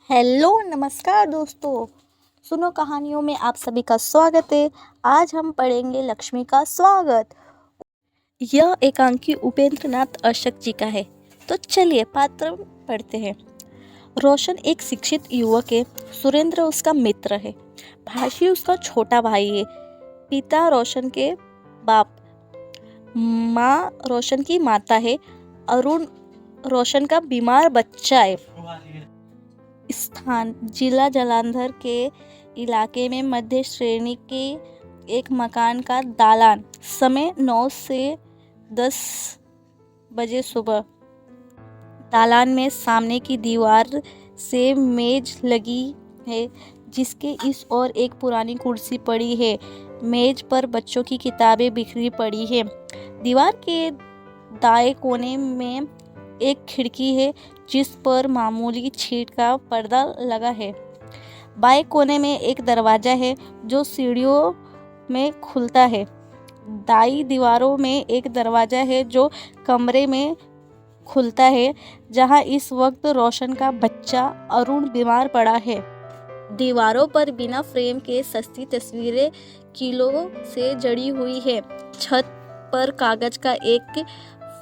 Hello नमस्कार दोस्तों। सुनो कहानियों में आप सभी का स्वागत है। आज हम पढ़ेंगे लक्ष्मी का स्वागत। यह एकांकी उपेंद्र नाथ अशक जी का है। तो चलिए पात्र पढ़ते हैं। रोशन एक शिक्षित युवक है। सुरेंद्र उसका मित्र है। भाशी उसका छोटा भाई है। पिता रोशन के बाप, माँ रोशन की माता है। अरुण रोशन का बीमार बच्चा है। स्थान जिला जालंधर के इलाके में मध्य श्रेणी के एक मकान का दालान। समय 9 से 10 बजे सुबह। दालान में सामने की दीवार से मेज लगी है जिसके इस ओर एक पुरानी कुर्सी पड़ी है। मेज पर बच्चों की किताबें बिखरी पड़ी है। दीवार के दाएं कोने में एक खिड़की है जिस पर मामूली छीट का पर्दा लगा है। बाएं कोने में एक दरवाजा है जो सीढ़ियों में खुलता है। दाई दीवारों में एक दरवाजा है जो कमरे में खुलता है जहां इस वक्त रोशन का बच्चा अरुण बीमार पड़ा है। दीवारों पर बिना फ्रेम के सस्ती तस्वीरें किलो से जड़ी हुई है। छत पर कागज का एक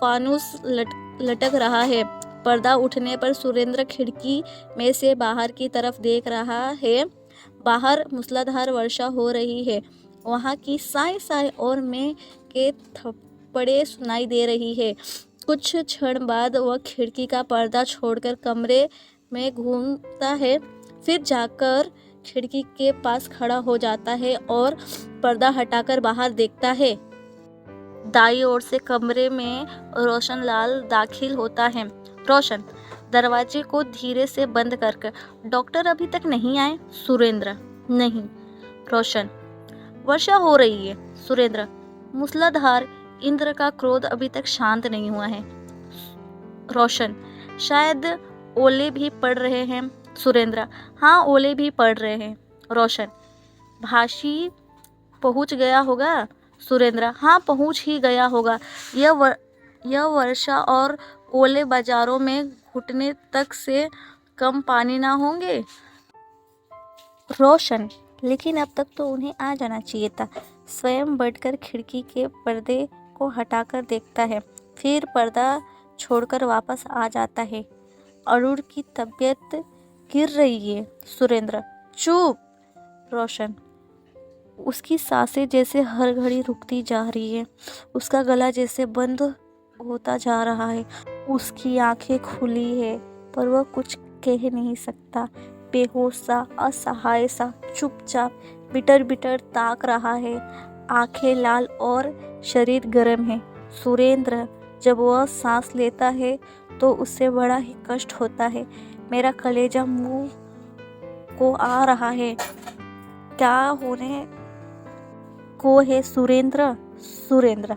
फानुस लटक रहा है। पर्दा उठने पर सुरेंद्र खिड़की में से बाहर की तरफ देख रहा है। बाहर मूसलाधार वर्षा हो रही है। वहां की साय साय और मैं के थप्पड़े सुनाई दे रही है। कुछ क्षण बाद वह खिड़की का पर्दा छोड़कर कमरे में घूमता है, फिर जाकर खिड़की के पास खड़ा हो जाता है और पर्दा हटाकर बाहर देखता है। दाईं ओर से कमरे में रोशन लाल दाखिल होता है। रोशन, दरवाजे को धीरे से बंद कर। डॉक्टर अभी तक नहीं आए? सुरेंद्र, नहीं। रोशन, वर्षा हो रही है। सुरेंद्र, मूसलाधार। इंद्र का क्रोध अभी तक शांत नहीं हुआ है। रोशन, शायद ओले भी पड़ रहे हैं। सुरेंद्र, हाँ, ओले भी पड़ रहे हैं। रोशन, भाशी पहुंच गया होगा? सुरेंद्र, हाँ, पहुंच ही गया होगा। यह वर्षा और ओले बाजारों में घुटने तक से कम पानी ना होंगे? रोशन, लेकिन अब तक तो उन्हें आ जाना चाहिए था। स्वयं बढ़कर खिड़की के पर्दे को हटाकर देखता है, फिर पर्दा छोड़कर वापस आ जाता है। अरुण की तबीयत गिर रही है। सुरेंद्र, चुप। रोशन, उसकी सांसें जैसे हर घड़ी रुकती जा रही है। उसका गला जैसे बंद होता जा रहा है। उसकी आंखें खुली है पर वह कुछ कह नहीं सकता। बेहोश सा, असहाय सा, चुपचाप बिटर बिटर ताक रहा है। आंखें लाल और शरीर गर्म है। सुरेंद्र, जब वह सांस लेता है तो उससे बड़ा ही कष्ट होता है। मेरा कलेजा मुंह को आ रहा है। क्या होने को है सुरेंद्र? सुरेंद्र,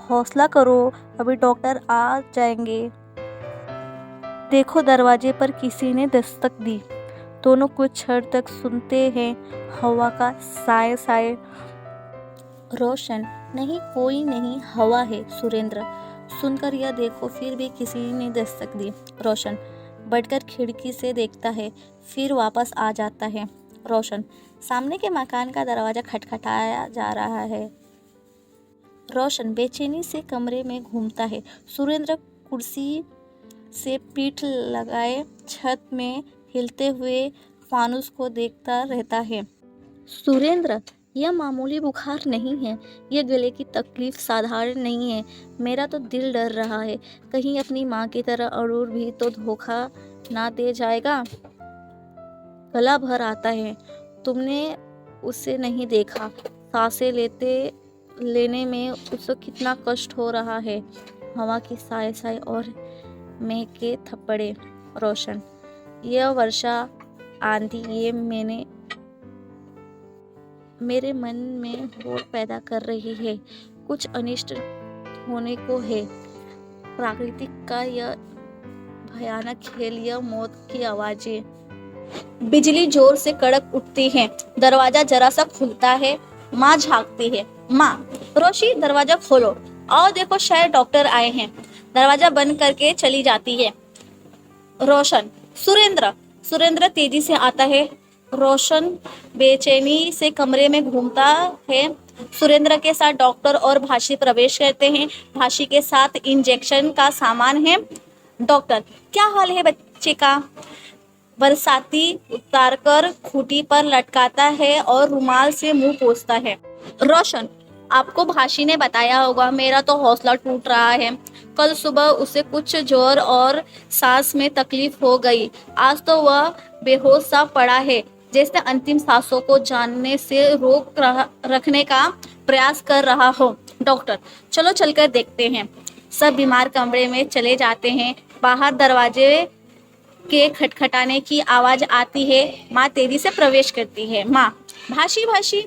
हौसला करो, अभी डॉक्टर आ जाएंगे। देखो, दरवाजे पर किसी ने दस्तक दी। दोनों कुछ क्षण तक सुनते हैं हवा का साय साय। रोशन, नहीं, कोई नहीं, हवा है। सुरेंद्र, सुनकर यह देखो, फिर भी किसी ने दस्तक दी। रोशन बढ़कर खिड़की से देखता है, फिर वापस आ जाता है। रोशन, सामने के मकान का दरवाजा खटखटाया जा रहा है। रोशन बेचैनी से कमरे में घूमता है। सुरेंद्र कुर्सी से पीठ लगाए छत में हिलते हुए फानुस को देखता रहता है। सुरेंद्र, यह मामूली बुखार नहीं है। यह गले की तकलीफ साधारण नहीं है। मेरा तो दिल डर रहा है, कहीं अपनी माँ की तरह अरुण भी तो धोखा ना दे जाएगा। गला भर आता है। तुमने उसे नहीं देखा? सांसें लेने में उसे कितना कष्ट हो रहा है। हवा की साय साय और मैं के थप्पड़े। रोशन, यह वर्षा, आंधी, ये मेरे मन में होड़ पैदा कर रही है। कुछ अनिष्ट होने को है। प्राकृतिक का यह भयानक खेल, यह मौत की आवाजें। बिजली जोर से कड़क उठती है। दरवाजा जरा सा खुलता है। माँ झांकती है। माँ, रोशी, दरवाजा खोलो, आओ देखो, शायद डॉक्टर आए हैं। दरवाजा बंद करके चली जाती है। रोशन, सुरेंद्र, सुरेंद्र तेजी से आता है। रोशन बेचैनी से कमरे में घूमता है। सुरेंद्र के साथ डॉक्टर और भाशी प्रवेश करते हैं। भाशी के साथ इंजेक्शन का सामान है। डॉक्टर, क्या हाल है बच्चे का? बरसाती उतारकर खूंटी पर लटकाता है और रुमाल से मुंह पोंछता है। रोशन, आपको भाशी ने बताया होगा, मेरा तो हौसला टूट रहा है। कल सुबह उसे कुछ जोर और सांस में तकलीफ हो गई। आज तो वह बेहोश सा पड़ा है, जैसे अंतिम सांसों को जाने से रखने का प्रयास कर रहा हो। डॉक्टर, चलो चलकर देखते हैं। सब बीमार कमरे में चले जाते हैं। बाहर दरवाजे के खटखटाने की आवाज आती है। माँ तेजी से प्रवेश करती है। माँ, भाशी भाशी।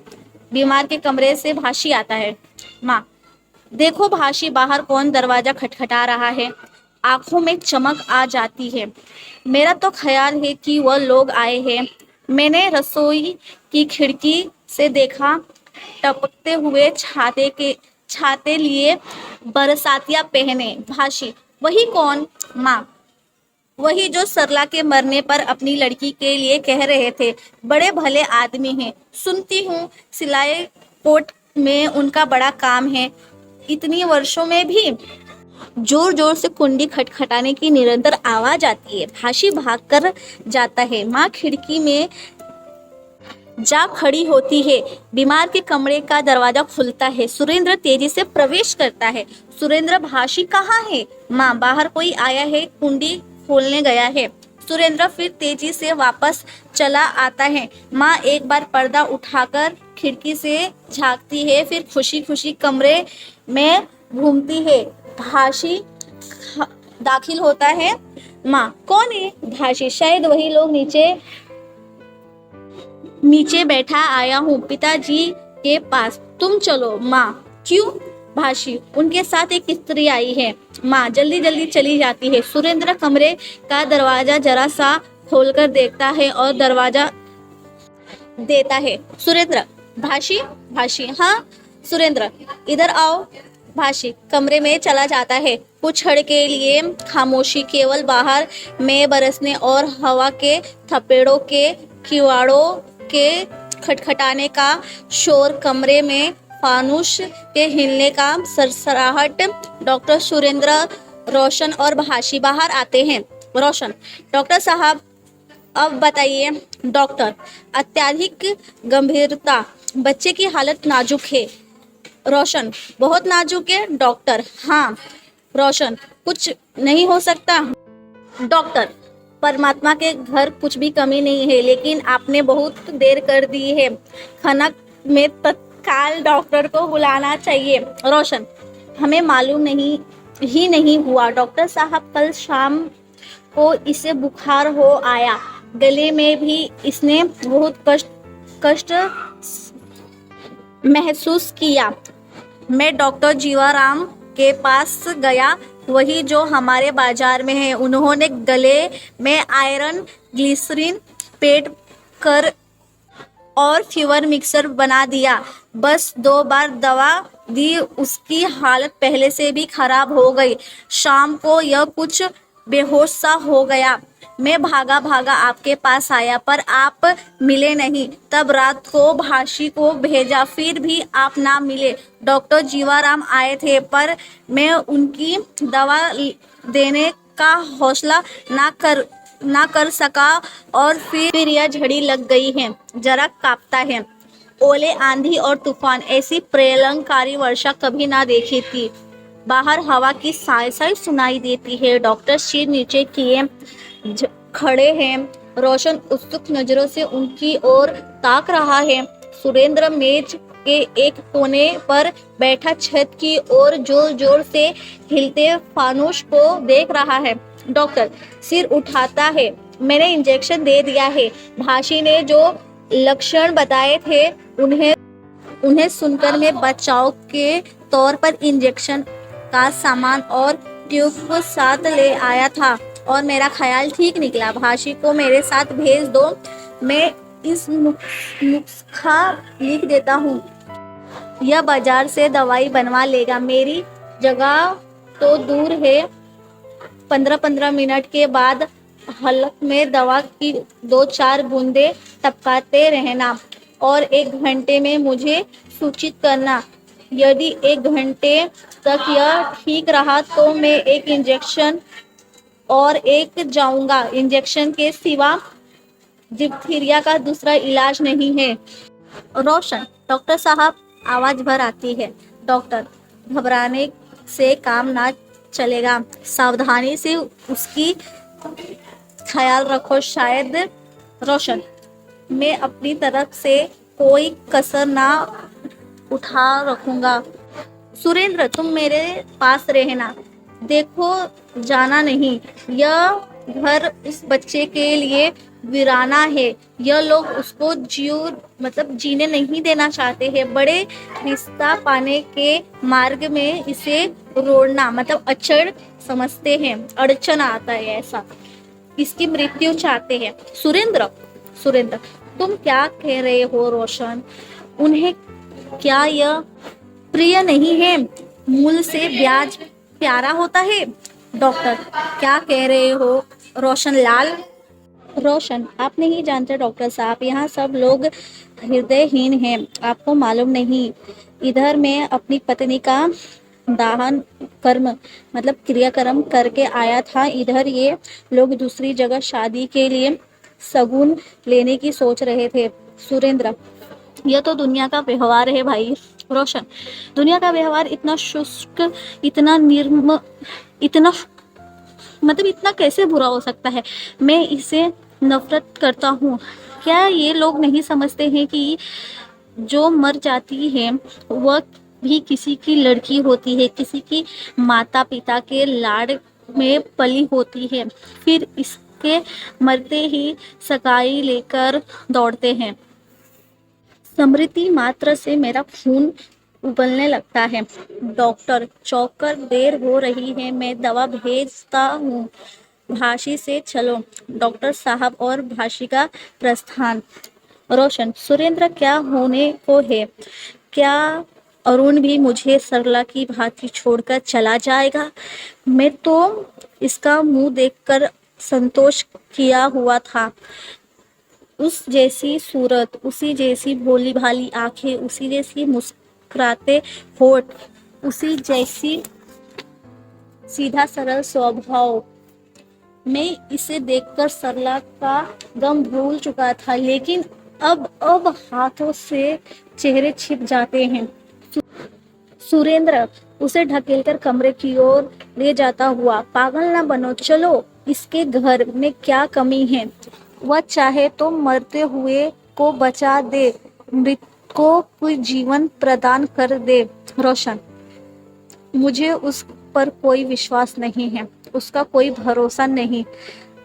बीमार के कमरे से भाशी आता है। माँ, देखो भाशी, बाहर कौन दरवाजा खटखटा रहा है। आंखों में चमक आ जाती है। मेरा तो ख्याल है कि वह लोग आए हैं। मैंने रसोई की खिड़की से देखा, टपकते हुए छाते लिए, बरसातिया पहने। भाशी, वही कौन? माँ, वही जो सरला के मरने पर अपनी लड़की के लिए कह रहे थे। बड़े भले आदमी हैं। सुनती हूँ सिलाई कोट में उनका बड़ा काम है। इतनी वर्षों में भी जोर जोर से कुंडी खटखटाने की निरंतर आवाज आती है। भाशी भागकर जाता है। माँ खिड़की में जा खड़ी होती है। बीमार के कमरे का दरवाजा खुलता है। सुरेंद्र तेजी से प्रवेश करता है। सुरेंद्र, भाशी कहाँ है? माँ, बाहर कोई आया है, कुंडी खोलने गया है। सुरेंद्र फिर तेजी से वापस चला आता है। माँ एक बार पर्दा उठाकर खिड़की से झांकती है, फिर खुशी खुशी कमरे में घूमती है। भाशी दाखिल होता है। माँ, कौन है? भाशी, शायद वही लोग नीचे बैठा आया हूँ पिताजी के पास। तुम चलो। माँ, क्यों? भाशी, उनके साथ एक स्त्री आई है। माँ जल्दी जल्दी चली जाती है। सुरेंद्र कमरे का दरवाजा जरा सा खोलकर देखता है और दरवाजा देता है। सुरेंद्र, भाशी भाशी, हाँ सुरेंद्र, इधर आओ। भाशी कमरे में चला जाता है। कुछ क्षण के लिए खामोशी, केवल बाहर में बरसने और हवा के थपेड़ों के किवाड़ों के खटखटाने का शोर, कमरे में फानुस के हिलने का सरसराहट। डॉक्टर सुरेंद्र, रोशन और भाशी बाहर आते हैं। रोशन, डॉक्टर साहब अब बताइए। डॉक्टर, अत्यधिक गंभीरता, बच्चे की हालत नाजुक है। रोशन, बहुत नाजुक है। डॉक्टर, हाँ। रोशन, कुछ नहीं हो सकता। डॉक्टर, परमात्मा के घर कुछ भी कमी नहीं है, लेकिन आपने बहुत देर कर दी है। खनक में तत्काल डॉक्टर को बुलाना चाहिए। रोशन, हमें मालूम नहीं हुआ डॉक्टर साहब, कल शाम को इसे बुखार हो आया। गले में भी इसने बहुत कष्ट महसूस किया। मैं डॉक्टर जीवाराम के पास गया, वही जो हमारे बाजार में है। उन्होंने गले में आयरन ग्लिसरीन पेट कर और फीवर मिक्सर बना दिया। बस 2 बार दवा दी, उसकी हालत पहले से भी खराब हो गई। शाम को यह कुछ बेहोश सा हो गया। मैं भागा भागा आपके पास आया, पर आप मिले नहीं। तब रात को भाशी को भेजा, फिर भी आप ना मिले। डॉक्टर जीवाराम आए थे, पर मैं उनकी दवा देने का हौसला ना कर सका, और फिर यह झड़ी लग गई है। जरा कांपता है। ओले, आंधी और तूफान, ऐसी प्रलयंकारी वर्षा कभी ना देखी थी। बाहर हवा की साय साय सुनाई देती है। डॉक्टर सिर नीचे किए खड़े हैं। रोशन उत्सुक नजरों से उनकी ओर ताक रहा है। सुरेंद्र मेज के एक कोने पर बैठा छत की ओर जोर जोर से हिलते फानुस को देख रहा है। डॉक्टर सिर उठाता है। मैंने इंजेक्शन दे दिया है। भाशी ने जो लक्षण बताए थे उन्हें सुनकर मैं बचाव के तौर पर इंजेक्शन का सामान और ट्यूब साथ ले आया था, और मेरा ख्याल ठीक निकला। भाशी को मेरे साथ भेज दो, मैं इस नुस्खा लिख देता हूँ। यह बाजार से दवाई बनवा लेगा। मेरी जगह तो दूर है। 15-15 मिनट के बाद हलक में दवा की 2-4 बूंदें टपकाते रहना और 1 घंटे में मुझे सूचित करना। यदि 1 घंटे तक यह ठीक रहा तो मैं एक इंजेक्शन और एक जाऊंगा। इंजेक्शन के सिवा डिप्थीरिया का दूसरा इलाज नहीं है। रोशन, डॉक्टर साहब, आवाज भर आती है। डॉक्टर, घबराने से काम ना चलेगा, सावधानी से उसकी ख्याल रखो। शायद रोशन, मैं अपनी तरफ से कोई कसर ना उठा रखूंगा। सुरेंद्र, तुम मेरे पास रहना। देखो, जाना नहीं। यह घर उस बच्चे के लिए वीराना है। यह लोग उसको जीने नहीं देना चाहते हैं। बड़े रिश्ता पाने के मार्ग में इसे रोड़ना अड़चन समझते हैं। अड़चन आता है ऐसा, इसकी मृत्यु चाहते हैं। सुरेंद्र, सुरेंद्र, तुम क्या कह रहे हो रोशन? उन्हें क्या यह प्रिय नहीं है? मूल से ब्याज प्यारा होता है। डॉक्टर, क्या कह रहे हो रोशन लाल? रोशन, आप नहीं जानते डॉक्टर साहब, यहाँ सब लोग हृदयहीन हैं। आपको मालूम नहीं, इधर मैं अपनी पत्नी का दाहन कर्म क्रियाक्रम करके आया था। इधर ये लोग दूसरी जगह शादी के लिए शगुन लेने की सोच रहे थे। सुरेंद्र, यह तो दुनिया का व्यवहार है भाई। रोशन, दुनिया का व्यवहार इतना शुष्क, इतना इतना इतना कैसे बुरा हो सकता है? मैं इसे नफरत करता हूँ। क्या ये लोग नहीं समझते हैं कि जो मर जाती है वह भी किसी की लड़की होती है, किसी की माता पिता के लाड़ में पली होती है, फिर इसके मरते ही सगाई लेकर दौड़ते हैं। स्मृति मात्र से मेरा खून उबलने लगता है। डॉक्टर, चौकर देर हो रही है, मैं दवा भेजता हूँ। भाशी से चलो। डॉक्टर साहब और भाशी का प्रस्थान। रोशन, सुरेंद्र, क्या होने को है? क्या अरुण भी मुझे सरला की भांति छोड़कर चला जाएगा? मैं तो इसका मुंह देखकर संतोष किया हुआ था। उस जैसी सूरत, उसी जैसी भोली भाली आंखें, उसी जैसी मुस्कुराते होठ, उसी जैसी सीधा सरल स्वभाव। मैं इसे देखकर सरला का गम भूल चुका था, लेकिन अब हाथों से चेहरे छिप जाते हैं। सुरेंद्र उसे ढकेलकर कमरे की ओर ले जाता हुआ, पागल ना बनो, चलो। इसके घर में क्या कमी है? वह चाहे तो मरते हुए को बचा दे, मृत को कोई जीवन प्रदान कर दे। रोशन, मुझे उस पर कोई विश्वास नहीं है, उसका कोई भरोसा नहीं।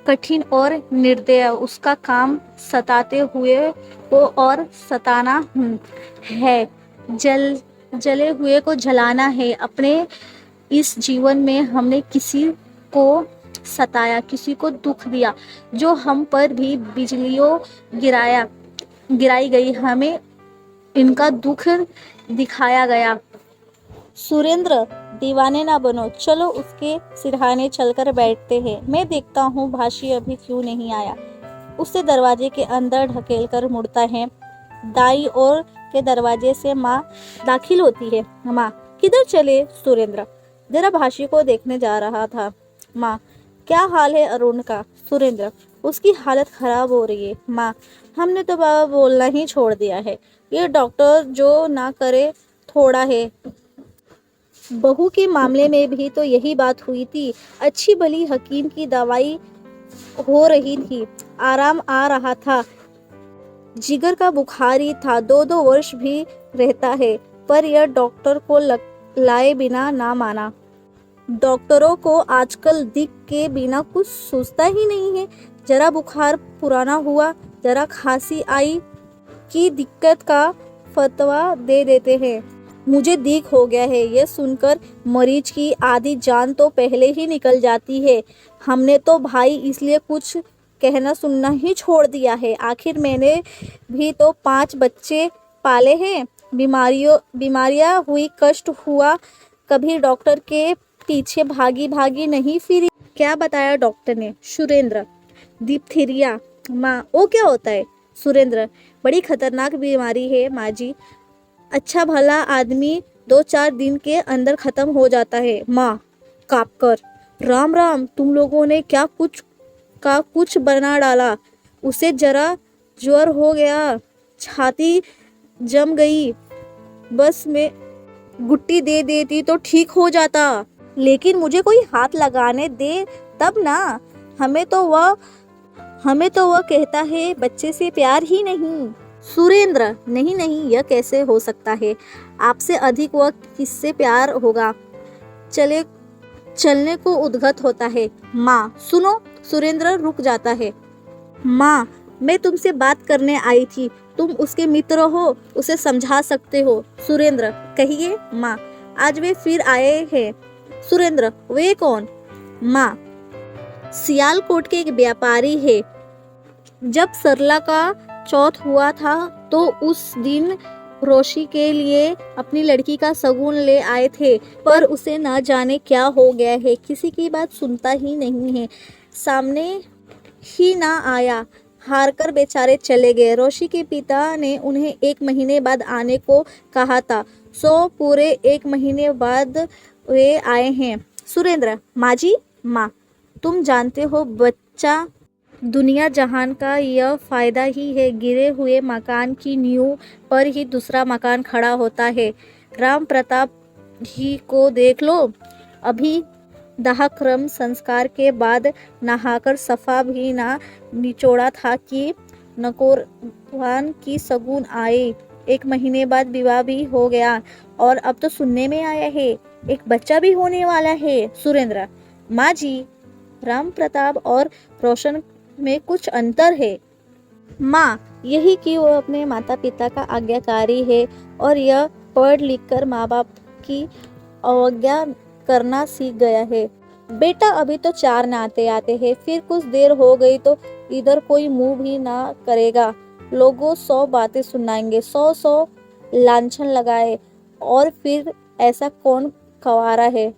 कठिन और निर्दय उसका काम सताते हुए को और सताना है, जले हुए को जलाना है। अपने इस जीवन में हमने किसी को सताया, किसी को दुख दिया, जो हम पर भी बिजलियों गिराई गई, हमें इनका दुख दिखाया गया। सुरेंद्र, दीवाने ना बनो, चलो उसके सिरहाने चलकर बैठते हैं। मैं देखता हूँ भाशी अभी क्यों नहीं आया। उसे दरवाजे के अंदर ढकेलकर मुड़ता है। दाई ओर के दरवाजे से माँ दाखिल होती है। माँ, किधर चले? सुरेंद्र, जरा भाशी को देखने जा रहा था। माँ, क्या हाल है अरुण का? सुरेंद्र, उसकी हालत खराब हो रही है। माँ, हमने तो बाबा बोलना ही छोड़ दिया है। ये डॉक्टर जो ना करे थोड़ा है। बहू के मामले में भी तो यही बात हुई थी। अच्छी भली हकीम की दवाई हो रही थी, आराम आ रहा था। जिगर का बुखार ही था, 2-2 वर्ष भी रहता है, पर यह डॉक्टर को लाए बिना ना माना। डॉक्टरों को आजकल दिख के बिना कुछ सोचता ही नहीं है। जरा बुखार पुराना हुआ, जरा खांसी आई कि दिक्कत का फतवा दे देते हैं। मुझे दिक हो गया है, यह सुनकर मरीज की आधी जान तो पहले ही निकल जाती है। हमने तो भाई इसलिए कुछ कहना सुनना ही छोड़ दिया है। आखिर मैंने भी तो 5 बच्चे पाले हैं। बीमारियां हुई, कष्ट हुआ, कभी डॉक्टर के पीछे भागी नहीं फिरी। क्या बताया डॉक्टर ने? सुरेंद्र, डिप्थीरिया। माँ, वो क्या होता है? सुरेंद्र, बड़ी खतरनाक बीमारी है माँ जी। अच्छा भला आदमी 2-4 दिन के अंदर खत्म हो जाता है। माँ काँप कर, राम राम, तुम लोगों ने क्या कुछ बना डाला। उसे जरा ज्वर हो गया, छाती जम गई, बस मैं गुट्टी दे देती तो ठीक हो जाता। लेकिन मुझे कोई हाथ लगाने दे तब ना। हमें तो वह कहता है बच्चे से प्यार ही नहीं। सुरेंद्र, नहीं नहीं, यह कैसे हो सकता है? आपसे अधिक वह किससे प्यार होगा? चलने को उद्गत होता है। माँ सुनो। सुरेंद्र रुक जाता है। माँ, मैं तुमसे बात करने आई थी। तुम उसके मित्र हो, उसे समझा सकते हो। सुरेंद्र, कहिए। माँ, आज वे फिर आए हैं। सुरेंद्र, वे कौन? माँ, सियालकोट के एक व्यापारी है। जब सरला का चौथ हुआ था तो उस दिन रोशी के लिए अपनी लड़की का शगुन ले आए थे, पर उसे ना जाने क्या हो गया है, किसी की बात सुनता ही नहीं है, सामने ही ना आया, हार कर बेचारे चले गए। रोशी के पिता ने उन्हें 1 महीने बाद आने को कहा था, सो पूरे 1 महीने बाद वे आए हैं। सुरेंद्र, माँ जी। माँ, तुम जानते हो बच्चा दुनिया जहान का यह फायदा ही है, गिरे हुए मकान की नींव पर ही दूसरा मकान खड़ा होता है। राम प्रताप ही को देख लो, अभी दाहक्रम संस्कार के बाद नहाकर सफा भी ना निचोड़ा था कि नकोरवान की शगुन आए। 1 महीने बाद विवाह भी हो गया और अब तो सुनने में आया है एक बच्चा भी होने वाला है। सुरेंद्र, माँ जी, राम प्रताप और रोशन में कुछ अंतर है। माँ, यही कि वो अपने माता पिता का आज्ञाकारी है और यह पढ़ लिख कर माँ बाप की अवज्ञा करना सीख गया है। बेटा, अभी तो 4 नाते आते हैं, फिर कुछ देर हो गई तो इधर कोई मुंह भी ना करेगा। लोगों 100 बातें सुनाएंगे, 100 लांछन लगाए, और फिर ऐसा कौन कवारा है?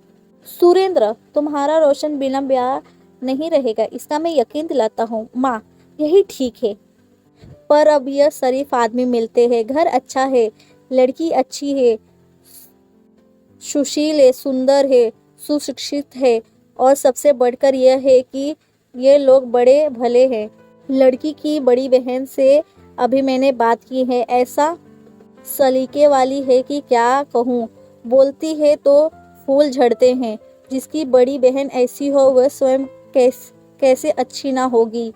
सुरेंद्र, तुम्हारा रोशन बिना ब्याह नहीं रहेगा, इसका मैं यकीन दिलाता हूँ। माँ, यही ठीक है, पर अब यह शरीफ आदमी मिलते हैं, घर अच्छा है, लड़की अच्छी है, सुशील है, सुंदर है, सुशिक्षित है, और सबसे बढ़कर यह है कि ये लोग बड़े भले हैं। लड़की की बड़ी बहन से अभी मैंने बात की है, ऐसा सलीके वाली है कि क्या कहूँ, बोलती है तो फूल झड़ते हैं। जिसकी बड़ी बहन ऐसी हो वह स्वयं कैसे अच्छी ना होगी।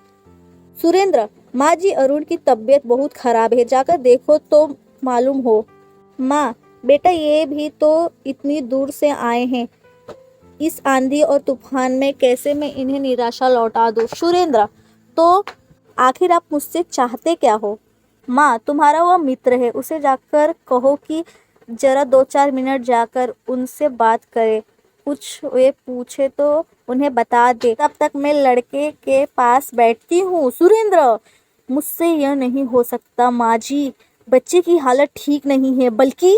सुरेंद्र, माँ जी, अरुण की तबीयत बहुत खराब है, जाकर देखो तो मालूम हो। माँ, बेटा, ये भी तो इतनी दूर से आए हैं, इस आंधी और तूफान में कैसे मैं इन्हें निराशा लौटा दूँ। सुरेंद्र, तो आखिर आप मुझसे चाहते क्या हो? माँ, तुम्हारा वह मित्र है, उसे जाकर कहो कि जरा 2-4 मिनट जाकर उनसे बात करे, कुछ वे पूछे तो उन्हें बता दे, तब तक मैं लड़के के पास बैठती हूँ। सुरेंद्र, मुझसे यह नहीं हो सकता माँ जी, बच्चे की हालत ठीक नहीं है, बल्कि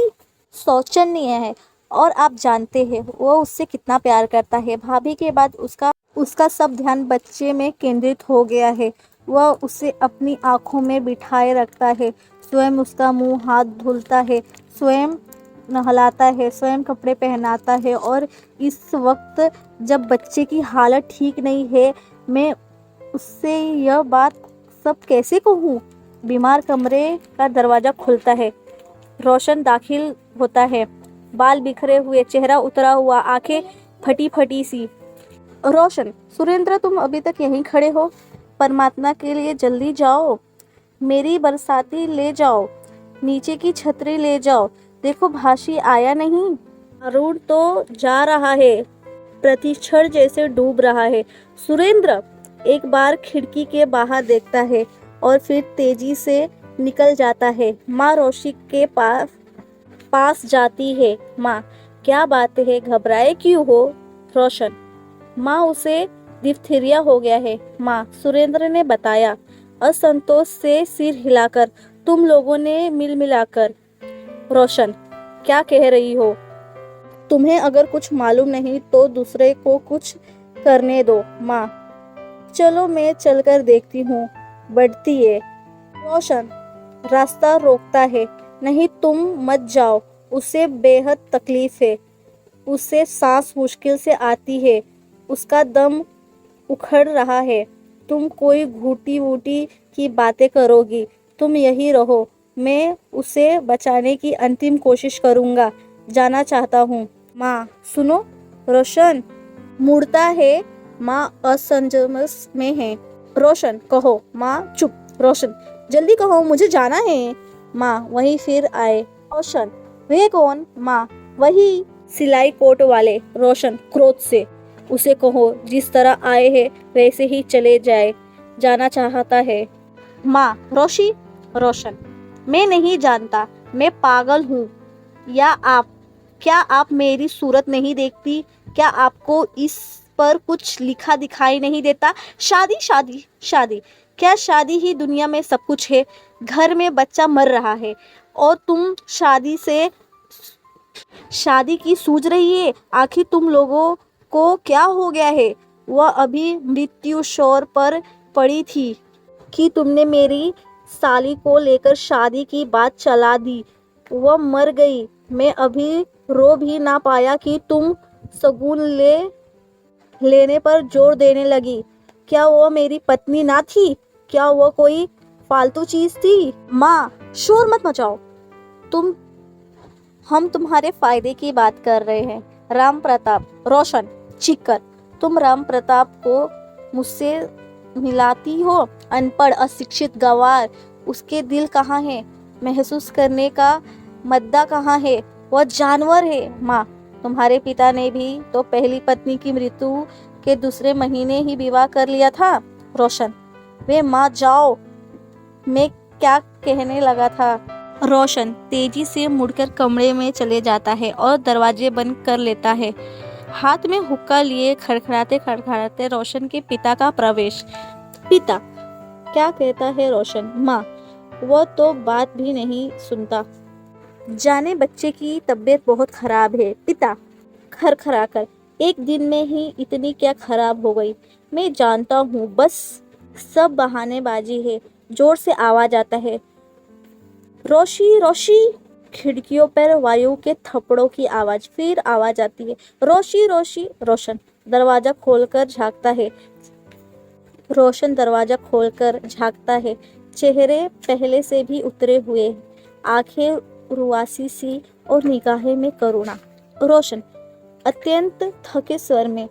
शोचनीय है, और आप जानते हैं वो उससे कितना प्यार करता है। भाभी के बाद उसका सब ध्यान बच्चे में केंद्रित हो गया है। वह उसे अपनी आंखों में बिठाए रखता है, स्वयं उसका मुंह हाथ धुलता है, स्वयं नहलाता है, स्वयं कपड़े पहनाता है, और इस वक्त जब बच्चे की हालत ठीक नहीं है, मैं उससे यह बात सब कैसे कहूँ? बीमार कमरे का दरवाज़ा खुलता है, रोशन दाखिल होता है, बाल बिखरे हुए, चेहरा उतरा हुआ, आंखें फटी फटी सी। रोशन, सुरेंद्र, तुम अभी तक यहीं खड़े हो? परमात्मा के लिए जल्दी जाओ, मेरी बरसाती ले जाओ, नीचे की छतरी ले जाओ, देखो भाशी आया नहीं। अरुण तो जा रहा है, प्रतिक्षण जैसे डूब रहा है। सुरेंद्र एक बार खिड़की के बाहर देखता है और फिर तेजी से निकल जाता है। माँ रोशी के पास जाती है। माँ, क्या बात है, घबराए क्यों हो? रोशन, माँ, उसे डिप्थीरिया हो गया है। माँ, सुरेंद्र ने बताया, असंतोष से सिर हिलाकर। तुम लोगों ने मिलाकर। रोशन, क्या कह रही हो? तुम्हें अगर कुछ मालूम नहीं तो दूसरे को कुछ करने दो। माँ, चलो मैं चलकर देखती हूँ। बढ़ती है। रोशन रास्ता रोकता है। नहीं, तुम मत जाओ, उसे बेहद तकलीफ है। उसे सांस मुश्किल से आती है, उसका दम उखड़ रहा है। तुम कोई घूटी वूटी की बातें करोगी। तुम यही रहो, मैं उसे बचाने की अंतिम कोशिश करूँगा। जाना चाहता हूँ। माँ सुनो। रोशन मुड़ता है। माँ असमंजस में है। रोशन कहो। माँ चुप। रोशन जल्दी कहो, मुझे जाना है। माँ वही फिर आए। रोशन वे कौन? माँ वही सिलाई कोट वाले। रोशन क्रोध से उसे कहो जिस तरह आए हैं वैसे ही चले जाए, जाना चाहता है। माँ रोशी। रोशन मैं नहीं जानता, मैं पागल हूँ या आप? क्या आप मेरी सूरत नहीं देखती? क्या आपको इस पर कुछ लिखा दिखाई नहीं देता? शादी शादी शादी। क्या शादी ही दुनिया में सब कुछ है? घर में बच्चा मर रहा है और तुम शादी की सूझ रही है। आखिर तुम लोगों को क्या हो गया है? वह अभी मृत्यु शोर पर पड़ी थी कि तुमने मेरी साली को लेकर शादी की बात चला दी। वह मर गई। मैं अभी रो भी ना पाया कि तुम सगुन लेने पर जोर देने लगी। क्या वह मेरी पत्नी ना थी? क्या वह कोई फालतू चीज थी? माँ शोर मत मचाओ। हम तुम्हारे फायदे की बात कर रहे हैं। राम प्रताप। रोशन चीखकर। तुम राम प्रताप को मुझसे मिलाती हो? अनपढ़ अशिक्षित गंवार। उसके दिल कहाँ है? महसूस करने का मद्दा कहाँ है? वह जानवर है। माँ तुम्हारे पिता ने भी तो पहली पत्नी की मृत्यु के दूसरे महीने ही विवाह कर लिया था। रोशन वे माँ जाओ, मैं क्या कहने लगा था। रोशन तेजी से मुड़कर कमरे में चले जाता है और दरवाजे बंद कर लेता है। हाथ में हुक्का लिए खड़खड़ाते खड़खड़ाते रोशन के पिता का प्रवेश। पिता क्या कहता है रोशन? माँ वो तो बात भी नहीं सुनता, जाने बच्चे की तबीयत बहुत खराब है। पिता खरखराकर। एक दिन में ही इतनी क्या खराब हो गई? मैं जानता हूँ, बस सब बहानेबाजी है। जोर से आवाज आता है। रोशी रोशी। खिड़कियों पर वायु के थप्पड़ों की आवाज। फिर आवाज आती है। रोशी रोशी। रोशन दरवाजा खोलकर झांकता है। रोशन दरवाजा खोलकर झांकता है। चेहरे पहले से भी उतरे हुए, आंखें रुआसी सी और निगाहें में करुणा। रोशन अत्यंत थके स्वर में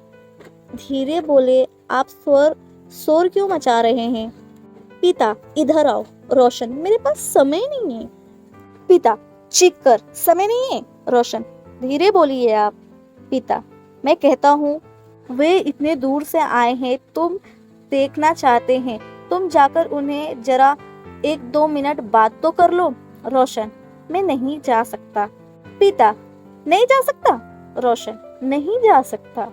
धीरे बोले, आप शोर क्यों मचा रहे हैं? पिता इधर आओ। रोशन मेरे पास समय नहीं है। पिता चीख कर, समय नहीं है? रोशन धीरे बोलिए आप। पिता मैं कहता हूँ, वे इतने दूर से आए हैं, तुम देखना चाहते हैं, तुम जाकर उन्हें जरा 1-2 मिनट बात तो कर लो। रोशन मैं नहीं जा सकता। पिता नहीं जा सकता? रोशन नहीं जा सकता।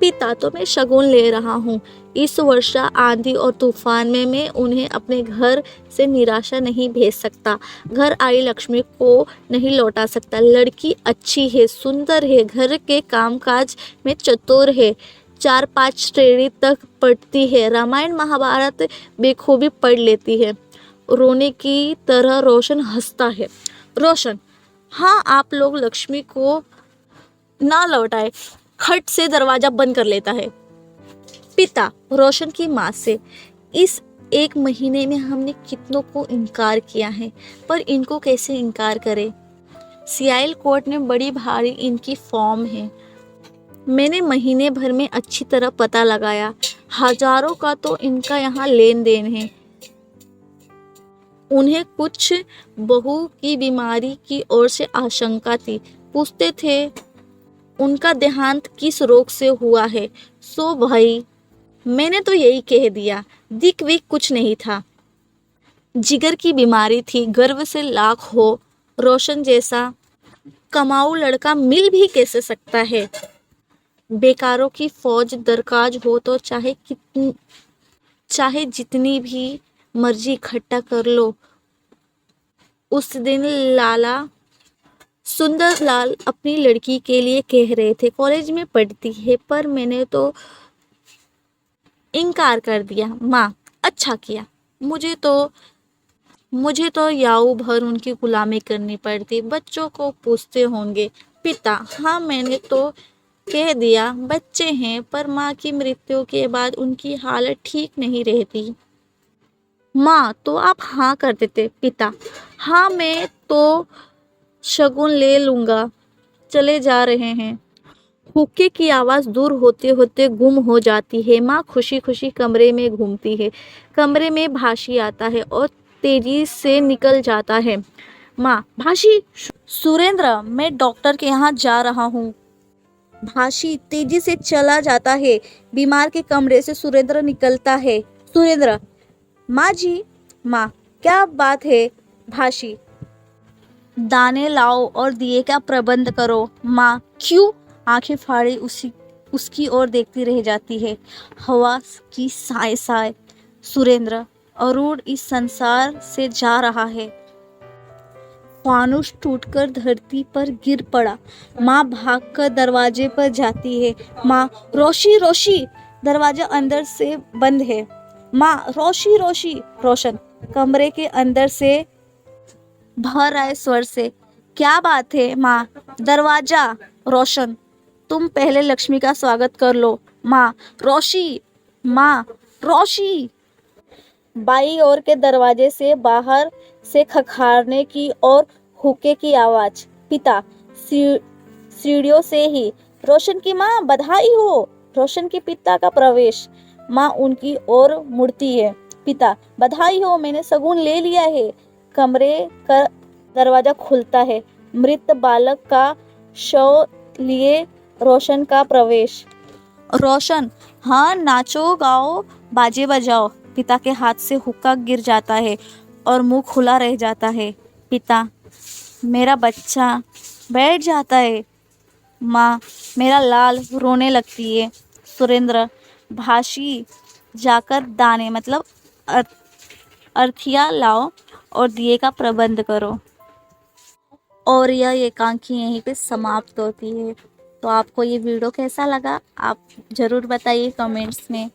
पिता तो मैं शगुन ले रहा हूँ। इस वर्षा आंधी और तूफान में मैं उन्हें अपने घर से निराशा नहीं भेज सकता। घर आई लक्ष्मी को नहीं लौटा सकता। लड़की अच्छी है, सुंदर है, घर के कामकाज में चतुर है, 4-5 श्रेणी तक पढ़ती है, रामायण महाभारत बेखूबी पढ़ लेती है। रोने की तरह रोशन हंसता है। रोशन हाँ, आप लोग लक्ष्मी को ना लौटाए। खट से दरवाजा बंद कर लेता है। पिता रोशन की माँ से, इस 1 महीने में हमने कितनों को इनकार किया है, पर इनको कैसे इनकार करें? सियाल कोर्ट में बड़ी भारी इनकी फॉर्म है। मैंने महीने भर में अच्छी तरह पता लगाया, हजारों का तो इनका यहाँ लेन देन है। उन्हें कुछ बहू की बीमारी की ओर से आशंका थी। पूछते थे उनका देहांत किस रोग से हुआ है। सो भाई मैंने तो यही कह दिया, दिक विक कुछ नहीं था, जिगर की बीमारी थी। गर्व से लाख हो, रोशन जैसा कमाऊ लड़का मिल भी कैसे सकता है? बेकारों की फौज दरकाज हो तो चाहे जितनी भी मर्जी इकट्ठा कर लो। उस दिन लाला सुंदरलाल अपनी लड़की के लिए कह रहे थे, कॉलेज में पढ़ती है, पर मैंने तो इनकार कर दिया। माँ, अच्छा किया, मुझे तो याऊ भर उनकी गुलामी करनी पड़ती, बच्चों को पूछते होंगे। पिता, हाँ मैंने तो कह दिया बच्चे हैं, पर माँ की मृत्यु के बाद उनकी हालत ठीक नहीं रहती। माँ, तो आप हाँ कर देते। पिता, हाँ मैं तो शगुन ले लूंगा, चले जा रहे हैं। हुक्के की आवाज दूर होते होते गुम हो जाती है। माँ खुशी खुशी कमरे में घूमती है। कमरे में भाशी आता है और तेजी से निकल जाता है। माँ, भाशी, सुरेंद्र, मैं डॉक्टर के यहाँ जा रहा हूँ। भाशी तेजी से चला जाता है। बीमार के कमरे से सुरेंद्र निकलता है। सुरेंद्र, माँ जी। माँ, क्या बात है? भाशी, दाने लाओ और दिए का प्रबंध करो। माँ, क्यों? आंखें फाड़े उसकी ओर देखती रह जाती है। हवा की साय साय। सुरेंद्र, अरुण इस संसार से जा रहा है। फानुस टूटकर धरती पर गिर पड़ा। माँ भागकर दरवाजे पर जाती है। माँ, रोशी रोशी, दरवाजा अंदर से बंद है। माँ, रोशी रोशी, रोशन कमरे के अंदर से भर आए स्वर से। क्या बात है? माँ, दरवाजा। रोशन, तुम पहले लक्ष्मी का स्वागत कर लो। माँ, रोशी। माँ, रोशी। बाई ओर के दरवाजे से बाहर से खखारने की और हुक्के की आवाज। पिता, सीढ़ियों से ही। रोशन की माँ, बधाई हो। रोशन के पिता का प्रवेश। माँ उनकी ओर मुड़ती है। पिता, बधाई हो, मैंने शगुन ले लिया है। कमरे का दरवाजा खुलता है। मृत बालक का शव लिए रोशन का प्रवेश। रोशन, हाँ नाचो गाओ बाजे बजाओ। पिता के हाथ से हुक्का गिर जाता है और मुंह खुला रह जाता है। पिता, मेरा बच्चा बैठ जाता है। माँ, मेरा लाल रोने लगती है। सुरेंद्र, भाशी, जाकर दाने मतलब अर्थिया लाओ और दिए का प्रबंध करो। और यह एकांकी यहीं पे समाप्त होती है। तो आपको ये वीडियो कैसा लगा आप ज़रूर बताइए कमेंट्स में।